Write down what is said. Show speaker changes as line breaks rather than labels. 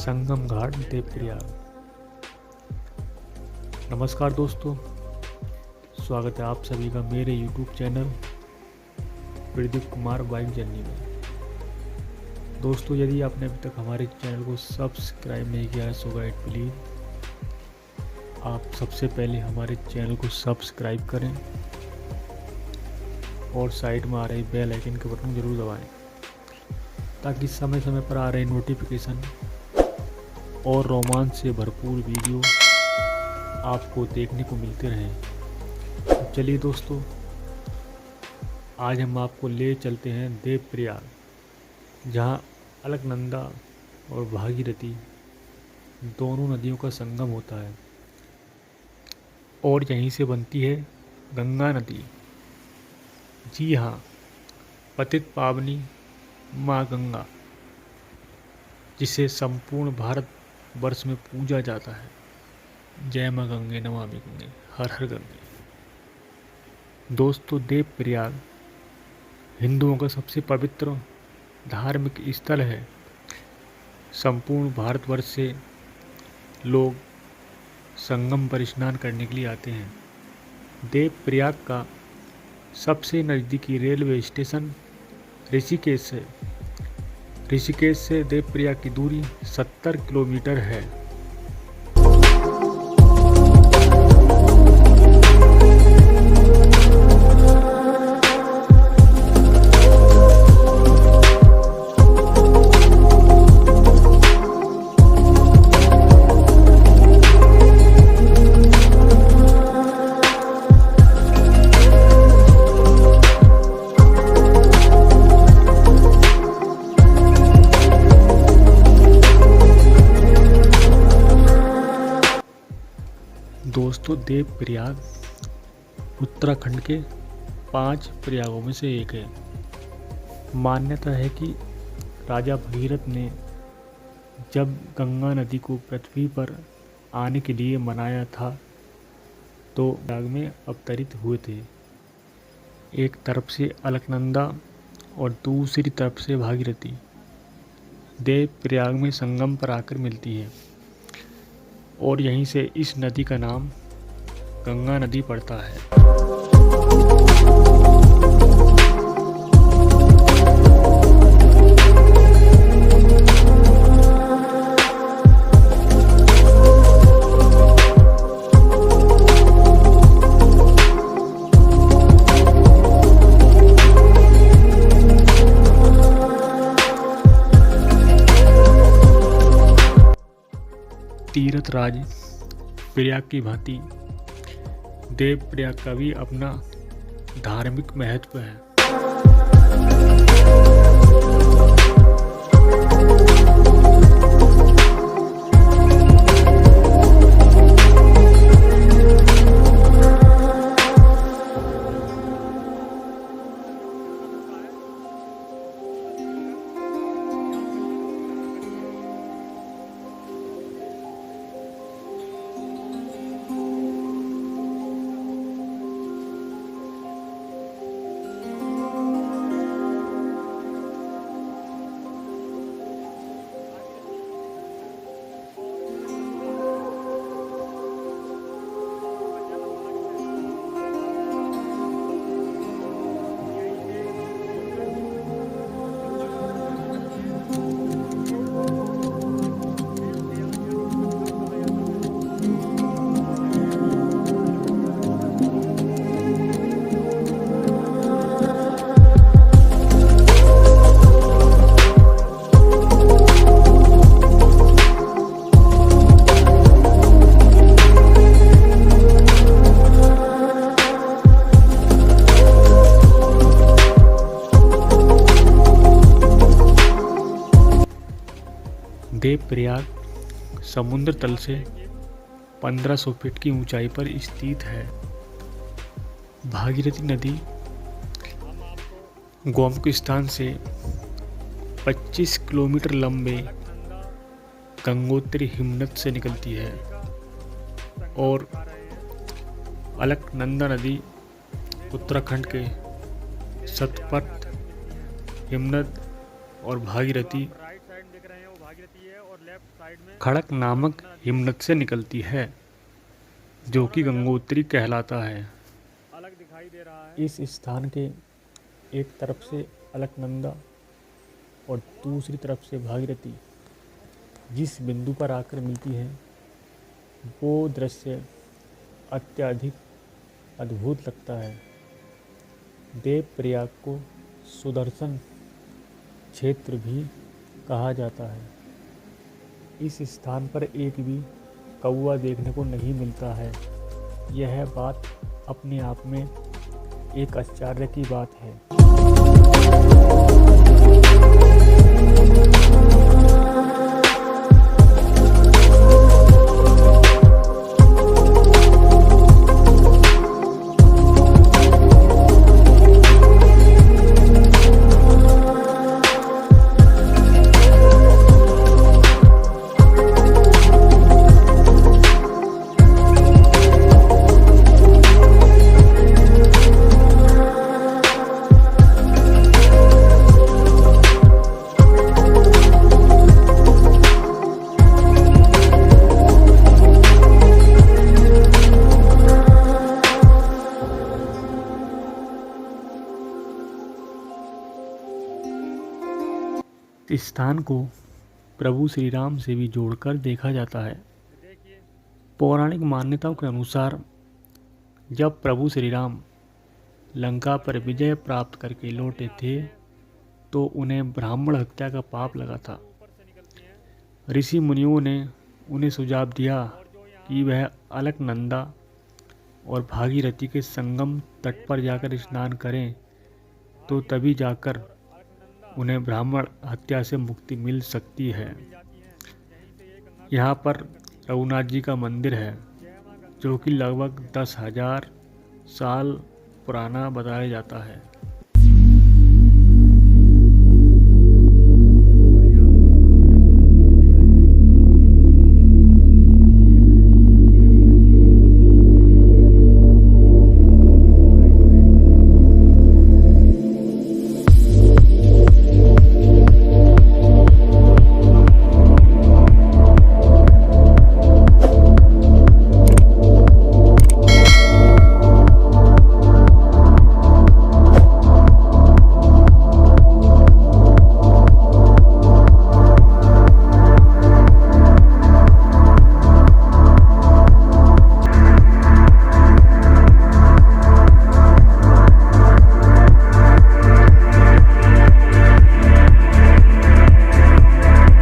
संगम घाट देवप्रयाग। नमस्कार दोस्तों, स्वागत है आप सभी का मेरे YouTube channel Pradeep Kumar bike journey में। दोस्तों, यदि आपने अभी तक हमारे चैनल को सब्सक्राइब नहीं किया है सो गाइड प्लीज़ आप सबसे पहले हमारे चैनल को सब्सक्राइब करें और साइड में आ रही बेल आइकन के बटन जरूर दबाएं ताकि समय समय पर आ रहे नोटिफिकेशन और रोमांच से भरपूर वीडियो आपको देखने को मिलते रहें। चलिए दोस्तों, आज हम आपको ले चलते हैं देवप्रयाग, जहां अलकनंदा और भागीरथी दोनों नदियों का संगम होता है और यहीं से बनती है गंगा नदी। जी हाँ, पतित पावनी माँ गंगा, जिसे संपूर्ण भारत वर्ष में पूजा जाता है। जय माँ गंगे, नमामि गंगे, हर हर गंगे। दोस्तों, देवप्रयाग हिंदुओं का सबसे पवित्र धार्मिक स्थल है। संपूर्ण भारतवर्ष से लोग संगम पर स्नान करने के लिए आते हैं। देवप्रयाग का सबसे नज़दीकी रेलवे स्टेशन ऋषिकेश है। ऋषिकेश से देवप्रयाग की दूरी 70 किलोमीटर है। दोस्तों, देवप्रयाग उत्तराखंड के 5 प्रयागों में से एक है। मान्यता है कि राजा भगीरथ ने जब गंगा नदी को पृथ्वी पर आने के लिए मनाया था तो प्रयाग में अवतरित हुए थे। एक तरफ से अलकनंदा और दूसरी तरफ से भागीरथी देवप्रयाग में संगम पर आकर मिलती है और यहीं से इस नदी का नाम गंगा नदी पड़ता है। तीर्थराज प्रयाग की भांति देवप्रयाग का भी अपना धार्मिक महत्व है। देवप्रयाग समुद्र तल से 1500 फीट की ऊंचाई पर स्थित है। भागीरथी नदी गोमुख स्थान से 25 किलोमीटर लंबे गंगोत्री हिमनद से निकलती है और अलकनंदा नदी उत्तराखंड के सतपथ, हिमनद और भागीरथी खड़क नामक हिमनद से निकलती है, जो कि गंगोत्री कहलाता है। इस स्थान के एक तरफ से अलकनंदा और दूसरी तरफ से भागीरथी जिस बिंदु पर आकर मिलती है, वो दृश्य अत्यधिक अद्भुत लगता है। देवप्रयाग को सुदर्शन क्षेत्र भी कहा जाता है। इस स्थान पर एक भी कौवा देखने को नहीं मिलता है। यह बात अपने आप में एक आश्चर्य की बात है। इस स्थान को प्रभु श्री राम से भी जोड़कर देखा जाता है। पौराणिक मान्यताओं के अनुसार जब प्रभु श्री राम लंका पर विजय प्राप्त करके लौटे थे, तो उन्हें ब्राह्मण हत्या का पाप लगा था। ऋषि मुनियों ने उन्हें सुझाव दिया कि वह अलकनंदा और भागीरथी के संगम तट पर जाकर स्नान करें, तो तभी जाकर उन्हें ब्राह्मण हत्या से मुक्ति मिल सकती है। यहाँ पर रघुनाथ जी का मंदिर है, जो कि लगभग 10,000 साल पुराना बताया जाता है।